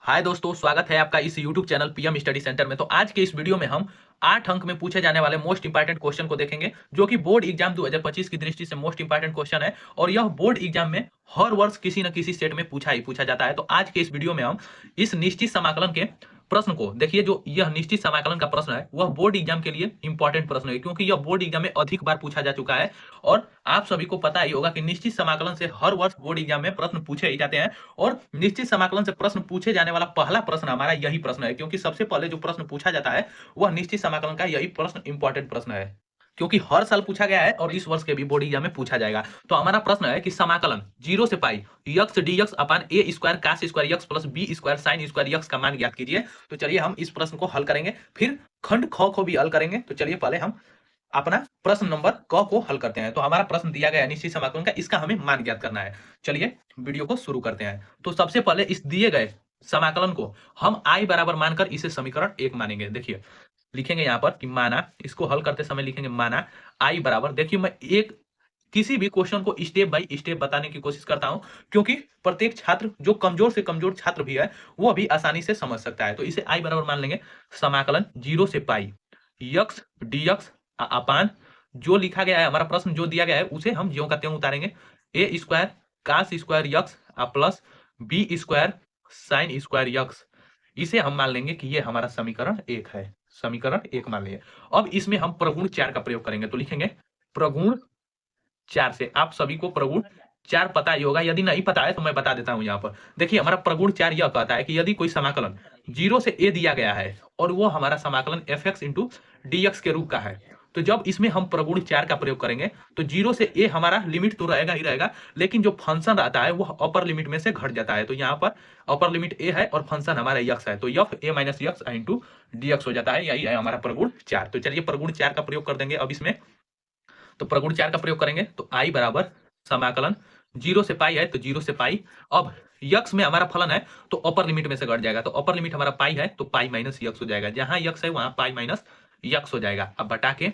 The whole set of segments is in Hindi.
हाय दोस्तों, स्वागत है आपका इस YouTube channel PM study centre में। तो आज के इस वीडियो में हम 8 अंक में पूछे जाने वाले मोस्ट इंपॉर्टेंट क्वेश्चन को देखेंगे, जो कि बोर्ड एग्जाम 2025 की दृष्टि से मोस्ट इंपॉर्टेंट क्वेश्चन है और यह बोर्ड एग्जाम में हर वर्ष किसी न किसी सेट में पूछा ही पूछा जाता है। तो आज के इस वीडियो में हम इस निश्चित समाकलन के प्रश्न को देखिए। जो यह निश्चित समाकलन का प्रश्न है वह बोर्ड एग्जाम के लिए इंपॉर्टेंट प्रश्न है, क्योंकि यह बोर्ड एग्जाम में अधिक बार पूछा जा चुका है और आप सभी को पता ही होगा कि निश्चित समाकलन से हर वर्ष बोर्ड एग्जाम में प्रश्न पूछे ही जाते हैं। और निश्चित समाकलन से प्रश्न पूछे जाने वाला पहला प्रश्न हमारा यही प्रश्न है, क्योंकि सबसे पहले जो प्रश्न पूछा जाता है वह निश्चित समाकलन का यही प्रश्न इंपॉर्टेंट प्रश्न है, क्योंकि हर साल पूछा गया है और इस वर्ष के भी बोर्ड एग्जाम में पूछा जाएगा। तो हमारा प्रश्न है कि समाकलन 0 से pi x dx upon a square cos square x plus b square sine square x का मान ज्ञात कीजिए। तो चलिए हम इस प्रश्न को हल करेंगे, फिर खंड ख को भी हल करेंगे। तो चलिए पहले हम अपना प्रश्न नंबर क को हल करते हैं। तो हमारा प्रश्न दिया गया है निश्चित समाकलन का, इसका हमें मान ज्ञात करना है। चलिए वीडियो को शुरू करते हैं। तो सबसे पहले इस दिए गए समाकलन को हम आई बराबर मानकर इसे समीकरण 1 मानेंगे। देखिए लिखेंगे यहाँ पर कि माना, इसको हल करते समय लिखेंगे माना आई बराबर, देखिए मैं एक किसी भी क्वेश्चन को स्टेप बाय स्टेप बताने की कोशिश करता हूं, क्योंकि प्रत्येक छात्र जो कमजोर से कमजोर छात्र भी है वो भी आसानी से समझ सकता है। तो इसे आई बराबर मान लेंगे समाकलन 0 से पाई यक्स डीएक्स अपान जो लिखा गया है, हमारा प्रश्न जो दिया गया है उसे हम ज्यों का त्यों उतारेंगे, a square cos square x plus b square sine square x. इसे हम मान लेंगे कि ये हमारा समीकरण 1 है। समीकरण 1 मान लिए। अब इसमें हम प्रगुण 4 का प्रयोग करेंगे। तो लिखेंगे प्रगुण 4 से, आप सभी को प्रगुण 4 पता ही होगा, यदि नहीं पता है तो मैं बता देता हूं। यहाँ पर देखिए हमारा प्रगुण 4 यह कहता है कि यदि कोई समाकलन 0 से a दिया गया है और वो हमारा समाकलन fx इंटू dx के रूप का है, तो जब इसमें हम प्रगुण 4 का प्रयोग करेंगे तो 0 से a हमारा लिमिट तो रहेगा ही रहेगा, लेकिन जो फंक्शन रहता है वह अपर लिमिट में से घट जाता है। तो यहाँ पर अपर लिमिट a है और फंक्शन हमारा यक्स है, तो F a minus x into dx हो जाता है। यही है हमारा प्रगुण 4। तो चलिए प्रगुण 4 का प्रयोग कर देंगे अब इसमें। तो प्रगुण 4 का प्रयोग करेंगे तो आई बराबर समाकलन 0 से पाई है तो 0 से पाई। अब यक्स में हमारा फलन है तो अपर लिमिट में से घट जाएगा, तो अपर लिमिट हमारा पाई है तो पाई माइनस यक्स हो जाएगा, जहां यक्स है वहां पाई माइनस यक्स हो जाएगा। अब बटा के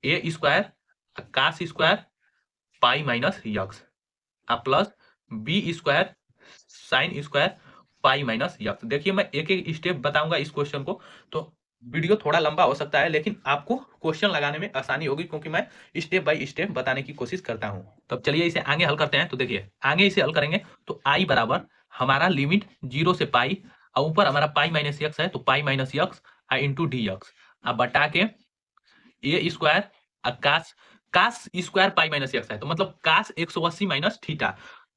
a square cos square pi minus x plus b square sine square pi minus x. देखिए मैं एक एक स्टेप बताऊंगा इस क्वेश्चन को, तो वीडियो थोड़ा लंबा हो सकता है लेकिन आपको क्वेश्चन लगाने में आसानी होगी, क्योंकि मैं स्टेप बाय स्टेप बताने की कोशिश करता हूं। तो अब चलिए इसे आगे हल करते हैं। तो देखिए आगे इसे हल करेंगे तो आई बराबर हमारा लिमिट 0 से पाई और ऊपर हमारा पाई माइनस यक्स है तो pi minus x into d x. अब बटा के a square cos cos square pi minus x है, तो मतलब कास 180 माइनस थीटा,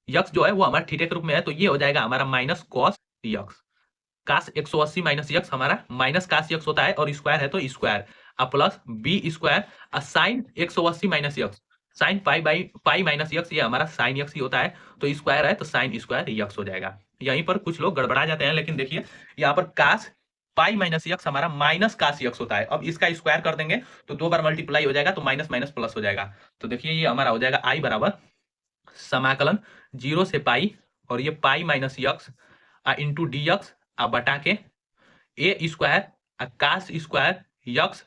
यक्स जो है वो हमारा थीटा के रूप में है, तो ये हो जाएगा हमारा minus cos x. Cos 180 minus x हमारा माइनस कास यक्स होता है और स्क्वायर है तो square plus b square sine 180 minus x sine pi by pi minus x, ये हमारा साइन यक्स ही होता है, तो स्क्वायर है तो साइन स्क्वायर यक्स हो जाएगा। यहीं पर कुछ लोग गड़बड़ा जाते हैं, लेकिन देखिए यहाँ पर कास पाई माइनस यक्स हमारा माइनस कास यक्स होता है। अब इसका स्क्वायर कर देंगे तो 2 बार मल्टीप्लाई हो जाएगा तो माइनस माइनस प्लस हो जाएगा। तो देखिए ये हमारा हो जाएगा आई बराबर समाकलन 0 से पाई और ये pi minus x into d x बटा के a square cos square x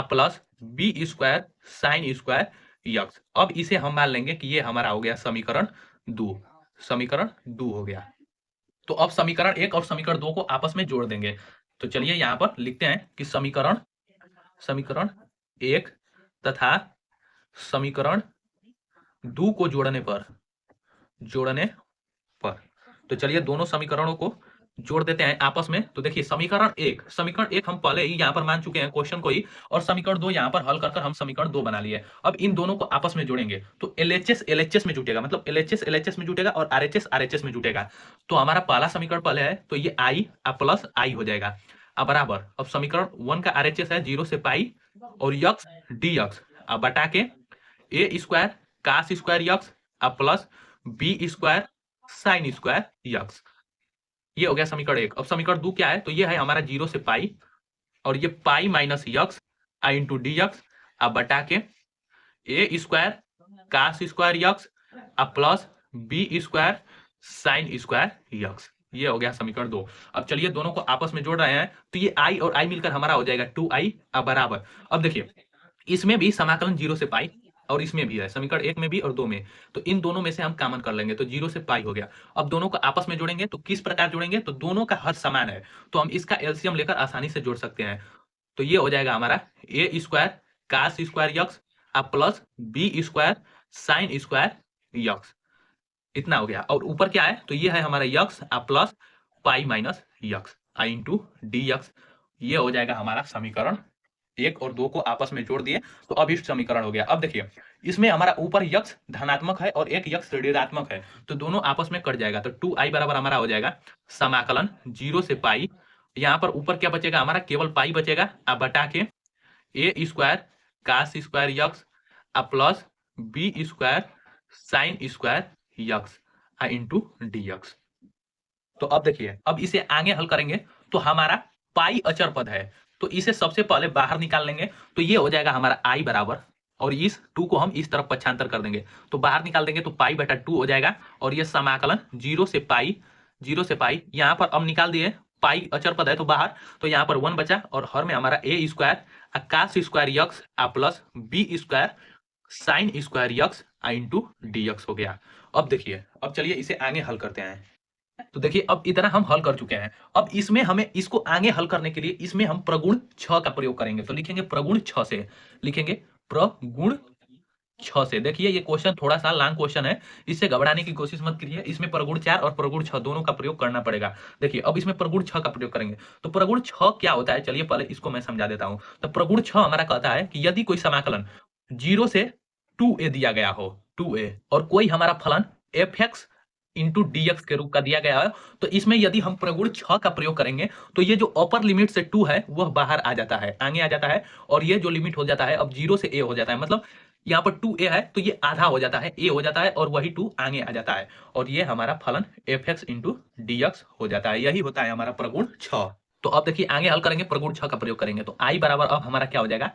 plus b square sine square x. अब इसे हम मान लेंगे कि ये हमारा हो गया समीकरण 2। समीकरण 2 हो गया। तो अब समीकरण 1 और समीकरण 2 को आपस में जोड़ देंगे। तो चलिए यहाँ पर लिखते हैं कि समीकरण समीकरण 1 तथा समीकरण 2 को जोड़ने पर तो चलिए दोनों समीकरणों को जोड़ देते हैं आपस में। तो देखिए समीकरण 1 हम पहले ही यहाँ पर मान चुके हैं क्वेश्चन को ही, और समीकरण 2 यहाँ पर हल कर हम समीकरण 2 बना लिए। अब इन दोनों को आपस में जोड़ेंगे तो एलएचएस एलएचएस में जुटेगा, मतलब एलएचएस एलएचएस में जुटेगा और आरएचएस आरएचएस में जुटेगा। तो हमारा पहला समीकरण पहले है तो ये आई प्लस आई हो जाएगा। अब बराबर अब समीकरण 1 का आरएचएस है 0 से पाई और यक्स डी यक्स बटा के a square cos square x plus b square sine square x. ये हो गया समीकरण 1। अब समीकरण 2 क्या है तो ये है हमारा 0 से पाई और ये pi minus x into d x बटा के a square cos square x plus b square sine square x. ये हो गया समीकरण 2। अब चलिए दोनों को आपस में जोड़ रहे हैं तो ये आई और आई मिलकर हमारा हो जाएगा 2i बराबर। अब देखिए इसमें भी समाकलन 0 से पाई और इसमें भी है, समीकरण 1 में भी और 2 में। तो इन दोनों में से हम कॉमन कर लेंगे, तो 0 से पाई हो गया। अब दोनों को आपस में जोड़ेंगे तो किस प्रकार जोड़ेंगे, तो दोनों का हर समान है, तो हम इसका एलसीएम लेकर आसानी से जोड़ सकते हैं। तो ये हो जाएगा हमारा a square cos square x plus b square sine square x, इतना हो गया। और ऊपर क्या है, तो ये है हमारा x plus pi minus x I into d x. ये हो जाएगा हमारा समीकरण 1 और 2 को आपस में जोड़ दिए तो अब इष्ट समीकरण हो गया। अब देखिए इसमें हमारा ऊपर यक्स धनात्मक है और एक यक्स ऋणात्मक है, तो दोनों आपस में कट जाएगा। तो 2i बराबर हमारा हो जाएगा समाकलन 0 से पाई, यहाँ पर ऊपर क्या बचेगा हमारा, केवल पाई बचेगा, अब बटा के a square cos square x plus b square sine square x into d x. तो अब देखिए अब इसे आगे हल करेंगे तो हमारा पाई अचर पद है, तो इसे सबसे पहले बाहर निकाल लेंगे। तो ये हो जाएगा हमारा आई बराबर, और इस 2 को हम इस तरफ पक्षांतर कर देंगे, तो बाहर निकाल देंगे तो पाई बटा 2 हो जाएगा। और ये समाकलन 0 से पाई यहाँ पर अब निकाल दिए, पाई अचर पद है तो बाहर, तो यहाँ पर 1 बचा और हर में हमारा a square cos square x plus b square sine square x into d x हो गया। अब देखिए अब चलिए इसे आगे हल करते हैं। तो देखिए अब इतना हम हल कर चुके हैं। अब इसमें हमें इसको आगे हल करने के लिए इसमें हम प्रगुण 6 का प्रयोग करेंगे। तो लिखेंगे प्रगुण 6 से, लिखेंगे प्रगुण 6 से। देखिए ये क्वेश्चन थोड़ा सा लॉन्ग क्वेश्चन है, इससे घबराने की कोशिश मत करिए। इसमें प्रगुण 4 और प्रगुण 6 दोनों का प्रयोग करना पड़ेगा। देखिए अब इसमें प्रगुण 6 का प्रयोग करेंगे। तो प्रगुण 6 क्या होता है, चलिए पहले इसको मैं समझा देता हूं। तो प्रगुण 6 हमारा कहता है कि यदि कोई समाकलन 0 से 2a दिया गया हो, 2a, और कोई हमारा फलन fx इंटू dx के रूप का दिया गया है, तो इसमें यदि हम प्रगुण 6 का प्रयोग करेंगे तो ये जो अपर लिमिट से 2 है वह बाहर आ जाता है, आगे आ जाता है, और ये जो लिमिट हो जाता है अब 0 से a हो जाता है। मतलब यहाँ पर 2a है तो ये आधा हो जाता है, a हो जाता है, और वही 2 आगे आ जाता है, और ये हमारा फलन fx इंटू dx हो जाता है। यही होता है हमारा प्रगुण 6। तो अब देखिए आगे हल करेंगे, प्रगुण 6 का प्रयोग करेंगे तो i बराबर अब हमारा क्या हो जाएगा,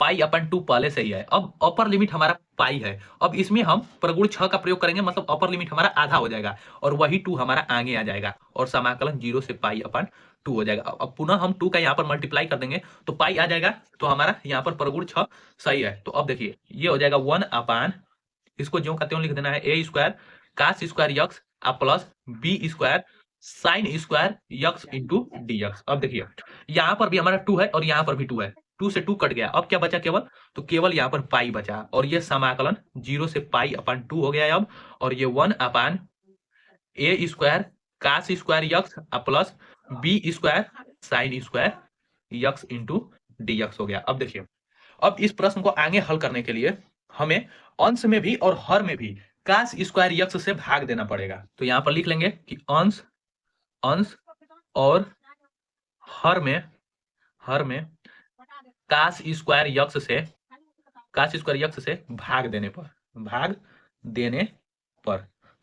पाई अपन 2 पहले से ही है। अब अपर लिमिट हमारा पाई है, अब इसमें हम प्रगुण 6 का प्रयोग करेंगे, मतलब अपर लिमिट हमारा आधा हो जाएगा और वही 2 हमारा आगे आ जाएगा, और समाकलन 0 से पाई अपन 2 हो जाएगा। अब पुनः हम 2 का यहाँ पर मल्टीप्लाई कर देंगे तो पाई आ जाएगा, तो हमारा यहाँ पर प्रगुण 6 सही है। तो अब देखिए ये हो जाएगा 1 अपान, इसको ज्यों का त्यों लिख देना है, a square cos square x plus b square sine square x into d x. अब देखिए यहाँ पर भी हमारा 2 है और यहाँ पर भी 2 है, 2 से 2 कट गया, अब क्या बचा केवल, तो केवल यहाँ पर पाई बचा, और ये समाकलन 0 से पाई अपान 2 हो गया है अब। और ये 1 upon a square cos square x plus b square sine square x into d x हो गया। अब देखिए अब इस प्रश्न को आगे हल करने के लिए हमें अंश में भी और हर में भी कास स्क्वायर यक्स से भाग देना पड़ेगा। तो यहाँ पर लिख लेंगे कि अंश और हर में कास स्क्वायर यक्स से भाग देने पर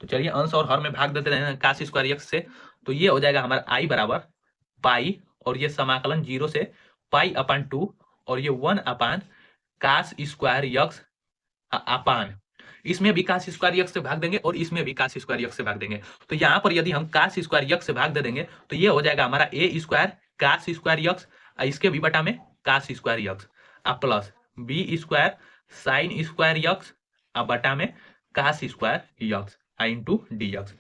तो चलिए अंश और हर में भाग देते हैं कास स्क्वायर यक्स से। तो ये हो जाएगा हमारा आई बराबर पाई, और ये समाकलन 0 से पाई अपान 2, और ये 1 अपान कास स्क्वायर यक्स अपान, इसमें भी कास स्क्वायर यक्स से भाग देंगे और इसमें भी कास स्क्वायर यक्स से भाग देंगे। तो यहाँ पर यदि हम कास स्क्वायर यक्स से भाग दे देंगे तो ये हो जाएगा हमारा a square cos square x, इसके भी बटा में cos square x plus b square sine square x बटा में cos square x into d x.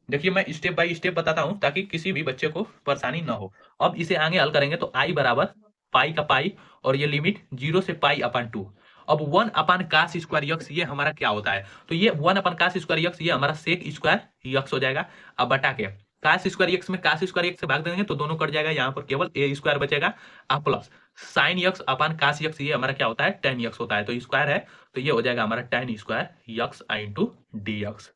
देखिए मैं स्टेप बाय स्टेप बताता हूं ताकि किसी भी बच्चे को परेशानी ना हो। अब इसे आगे हल करेंगे तो आई बराबर पाई का पाई, और ये लिमिट 0 से पाई अपान 2। अब 1 अपान कास स्क्वायर यक्स ये हमारा क्या होता है, तो ये 1 अपान कास स्क्वायर यक्स ये हमारा सेक स्क्वायर यक्स हो जाएगा। अब बटा के कास स्क्वायर यक्स में कास स्क्वायर यक्स से भाग देंगे तो दोनों कट जाएगा, यहाँ पर केवल ए स्क्वायर बचेगा प्लस साइन यक्स अपान कास यक्स ये हमारा क्या होता है, टेन यक्स होता है, तो स्क्वायर है, तो ये हो जाएगा हमारा ten square x into d x.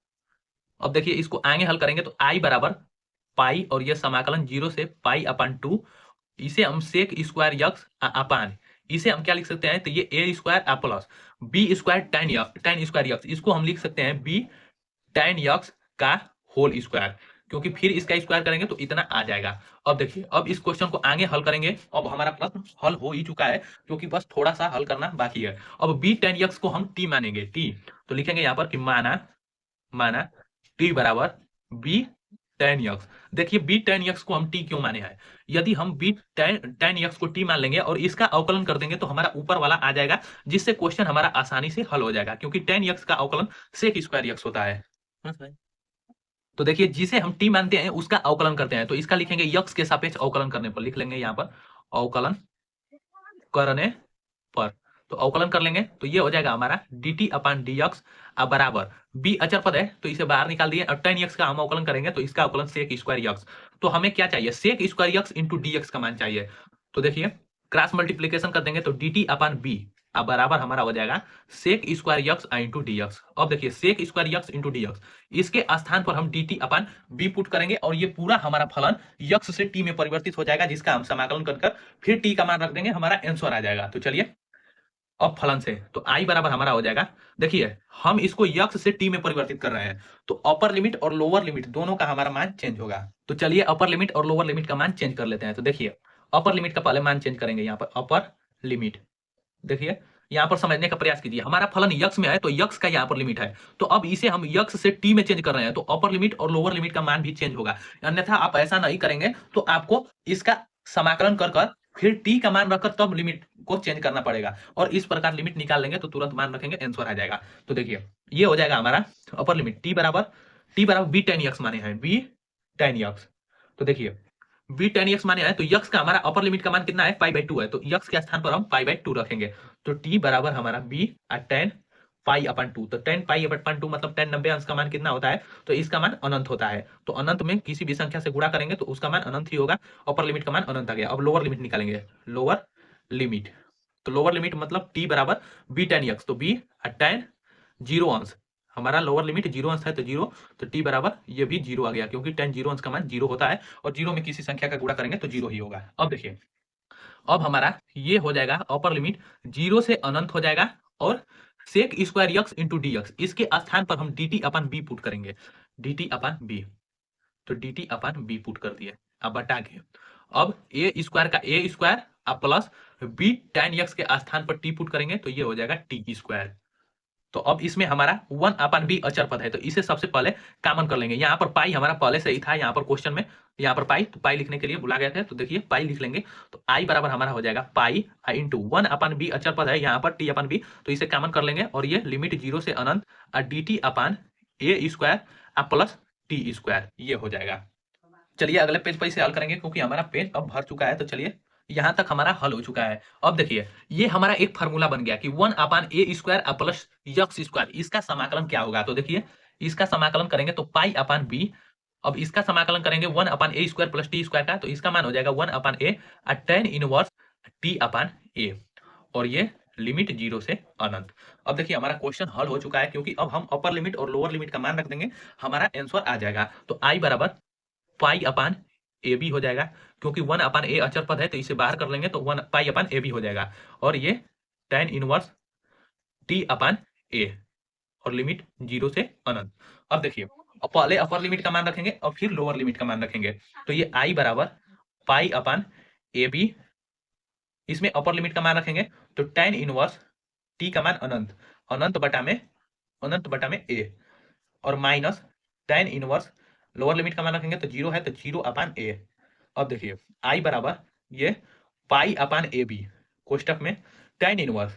अब देखिए इसको आगे हल करेंगे तो आई बराबर पाई, और ये समाकलन 0 से पाई अपान 2, इसे हम सेक स्क्वायर यक्स अपान, इसे हम क्या लिख सकते हैं, तो ये a square plus b square tan square x, इसको हम लिख सकते हैं बी टेन यक्स का होल स्क्वायर, क्योंकि फिर इसका स्क्वायर करेंगे तो इतना आ जाएगा। अब देखिए अब इस क्वेश्चन को आगे हल करेंगे, अब हमारा प्रश्न हल हो ही चुका है क्योंकि बस थोड़ा सा हल करना बाकी है। अब बी टेन यक्स को हम टी मानेंगे, टी, तो लिखेंगे यहाँ पर कि माना टी बराबर बी टेन यक्स। देखिए बी टेन एक्स को हम टी क्यों माने हैं, यदि हम बी टेन एक्स को टी मान लेंगे और इसका अवकलन कर देंगे तो हमारा ऊपर वाला आ जाएगा, जिससे क्वेश्चन हमारा आसानी से हल हो जाएगा, क्योंकि टेन एक्स का अवकलन सेक स्क्वायर एक्स होता है। तो देखिए जिसे हम टी मानते हैं उसका अवकलन करते हैं, तो इसका लिखेंगे यक्स के सापेक्ष अवकलन करने पर, लिख लेंगे यहाँ पर अवकलन करने पर। तो अवकलन कर लेंगे तो ये हो जाएगा हमारा dt अपान डी एक्स बराबर b अचर पद है तो इसे बाहर निकाल दिए, और टेन एक्स का हम अवकलन करेंगे तो इसका अवकलन सेक स्क्वायर एक्स। तो हमें क्या चाहिए, sec square x into d x का मान चाहिए। तो देखिए क्रॉस मल्टीप्लीकेशन कर देंगे तो dt अपान b अब बराबर हमारा हो जाएगा sec square x into d x. अब देखिए sec square x into d x, इसके स्थान पर हम dt अपान b पुट करेंगे और ये पूरा हमारा फलन यक्स से t में परिवर्तित हो जाएगा, जिसका हम समाकलन कर फिर t का मान रख देंगे, हमारा आंसर आ जाएगा। तो चलिए अब फलन से तो i बराबर हमारा हो जाएगा, देखिए हम इसको यक्स से t में परिवर्तित कर रहे हैं तो अपर लिमिट और लोअर लिमिट दोनों का हमारा मान चेंज होगा। तो चलिए अपर लिमिट और लोअर लिमिट का मान चेंज कर लेते हैं। तो देखिए अपर लिमिट का पहले मान चेंज करेंगे, यहाँ पर अपर लिमिट, देखिए यहाँ पर समझने का प्रयास कीजिए, हमारा फलन यक्स में है तो यक्स का यहाँ पर लिमिट है, तो अब इसे हम यक्स से टी में चेंज कर रहे हैं तो अपर लिमिट और लोअर लिमिट का मान भी चेंज होगा। अन्यथा आप ऐसा नहीं करेंगे तो आपको इसका समाकलन कर फिर टी का मान रखकर तब लिमिट को चेंज करना पड़ेगा, और इस प्रकार लिमिट निकाल लेंगे तो तुरंत मान रखेंगे आंसर आ जाएगा। तो देखिए ये हो जाएगा हमारा अपर लिमिट टी बराबर बी टेन एक्स माने हैं बी टेन एक्स। तो देखिए बी टेन एक्स माने हैं तो यक्स का हमारा अपर लिमिट का मान कितना है पाई बाई टू है, तो यक्स के स्थान पर हम पाई बाई टू रखेंगे। तो टी बराबर हमारा b tan pi upon two, तो टेन पाई अपन टू मतलब 10 90 अंश का मान कितना होता है, तो इसका मान अनंत होता है। तो अनंत में किसी भी संख्या से गुणा करेंगे तो उसका मान अनंत ही होगा, अपर लिमिट का मान अनंत आ गया। अब लोअर लिमिट निकालेंगे, लोअर लिमिट, तो लोअर लिमिट मतलब टी बराबर बी टेन एक्स, तो बी टेन जीरो अंश, हमारा लोअर लिमिट जीरो अंश है तो जीरो, तो टी बराबर ये भी जीरो आ गया, क्योंकि टेन जीरो अंश का मान जीरो होता है और जीरो में किसी संख्या का गुणा करेंगे तो जीरो ही होगा। अब देखिए अब हमारा ये हो जाएगा अपर लिमिट जीरो से अनंत हो जाएगा और sec square x into d x, इसके स्थान पर हम d t upon b put करेंगे, डी टी अपन बी, तो d t upon b put कर दिए। अब बटा के अब ए स्क्वायर का ए स्क्वायर अब प्लस बी टेन एक्स के स्थान पर टी पुट करेंगे तो ये हो जाएगा टी स्क्वायर। तो अब इसमें हमारा वन अपन बी अचर पद है तो इसे सबसे पहले कॉमन कर लेंगे। यहाँ पर पाई हमारा पहले से ही था, यहाँ पर क्वेश्चन में यहाँ पर पाई, तो पाई लिखने के लिए भुला गए थे, तो देखिए पाई लिख लेंगे। तो आई बराबर हमारा हो जाएगा pi into one upon b अचर पद है यहाँ पर टी अपन बी, तो इसे कॉमन कर लेंगे और ये लिमिट जीरो से अनंत डी टी अपन ए स्क्वायर प्लस टी स्क्वायर ये हो जाएगा। चलिए अगले पेज पर इसे हल करेंगे क्योंकि हमारा पेज अब भर चुका है। तो चलिए यहाँ तक हमारा हल हो चुका है। अब देखिए ये हमारा एक फार्मूला बन गया कि one upon a square plus x square, इसका समाकलन क्या होगा। तो देखिए इसका समाकलन करेंगे तो पाई अपान बी, अब इसका समाकलन करेंगे one upon a square plus T square का, तो इसका मान हो जाएगा वन अपान ए टेन इनवर्स टी अपान ए, और ये लिमिट जीरो से अनंत। अब देखिए हमारा क्वेश्चन हल हो चुका है, क्योंकि अब हम अपर लिमिट और लोअर लिमिट का मान रख देंगे, हमारा आंसर आ जाएगा। तो आई बराबर पाई अपान ए बी हो जाएगा, क्योंकि वन अपान ए अचर पद है तो इसे बाहर कर लेंगे तो one pi upon a B हो जाएगा, और ये टेन इनवर्स टी अपान ए और लिमिट जीरो से अनंत। अब देखिए अब पहले अपर लिमिट का मान रखेंगे और फिर लोअर लिमिट का मान रखेंगे, तो ये आई बराबर पाई अपान ए बी, इसमें अपर लिमिट का मान रखेंगे तो टेन इनवर्स टी का मान अनंत, अनंत बटा में ए, और minus tan inverse lower limit का मान रखेंगे तो जीरो है तो जीरो अपान ए। अब देखिए आई बराबर ये पाई अपान ए बी कोष्टक में टेन इनवर्स,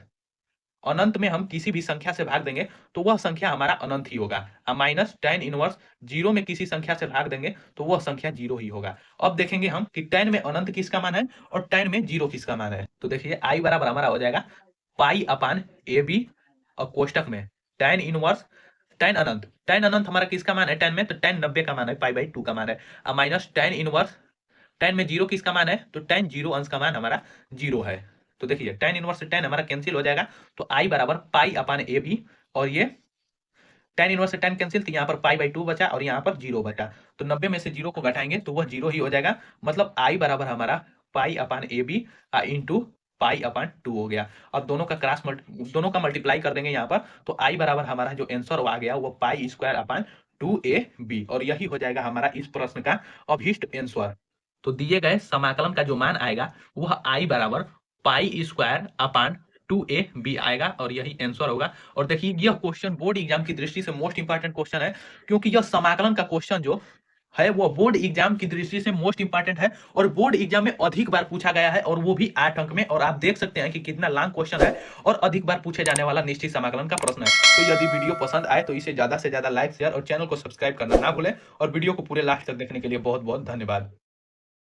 अनंत में हम किसी भी संख्या से भाग देंगे तो वह संख्या हमारा अनंत ही होगा, माइनस टेन इनवर्स जीरो में किसी संख्या से भाग देंगे तो वह संख्या जीरो ही होगा। अब देखेंगे हम कि टेन में अनंत किसका मान है और टेन में जीरो किसका मान है। तो देखिए आई बराबर हमारा हो जाएगा पाई अपान ए बी और कोष्टक में टेन इनवर्स टेन अनंत हमारा किसका मान है टेन में, तो टेन 90 का मान है, पाई बाई टू का मान है, माइनस टेन इनवर्स टेन में जीरो किसका मान है, तो टेन जीरो अंश का मान हमारा जीरो है। तो देखिए टेन इनवर्स से टेन हमारा कैंसिल हो जाएगा, तो आई बराबर पाई अपान ए बी, और ये टेन इनवर्स से टेन कैंसिल, तो यहाँ पर पाई बाई टू बचा और यहाँ पर जीरो बचा, तो 90 में से जीरो को घटाएंगे तो वह जीरो ही हो जाएगा, मतलब आई बराबर हमारा pi upon a b into pi upon two हो गया। अब दोनों का मल्टीप्लाई कर देंगे यहाँ पर, तो आई बराबर हमारा जो आंसर आ गया वो pi square upon two a b, और यही हो जाएगा हमारा इस प्रश्न का अभीष्ट आंसर। तो दिए गए समाकलन का जो मान आएगा वह आई बराबर pi square upon two a b आएगा, और यही आंसर होगा। और देखिए यह क्वेश्चन बोर्ड एग्जाम की दृष्टि से मोस्ट इंपॉर्टेंट क्वेश्चन है, क्योंकि यह समाकलन का क्वेश्चन जो है वो बोर्ड एग्जाम की दृष्टि से मोस्ट इंपॉर्टेंट है और बोर्ड एग्जाम में अधिक बार पूछा गया है और वो भी 8 अंक में। और आप देख सकते हैं कि कितना लॉन्ग क्वेश्चन है और अधिक बार पूछे जाने वाला निश्चित समाकलन का प्रश्न है। तो यदि वीडियो पसंद आए तो इसे ज्यादा से ज्यादा लाइक शेयर और चैनल को सब्सक्राइब करना ना भूलें और वीडियो को पूरे लास्ट तक देखने के लिए बहुत बहुत धन्यवाद।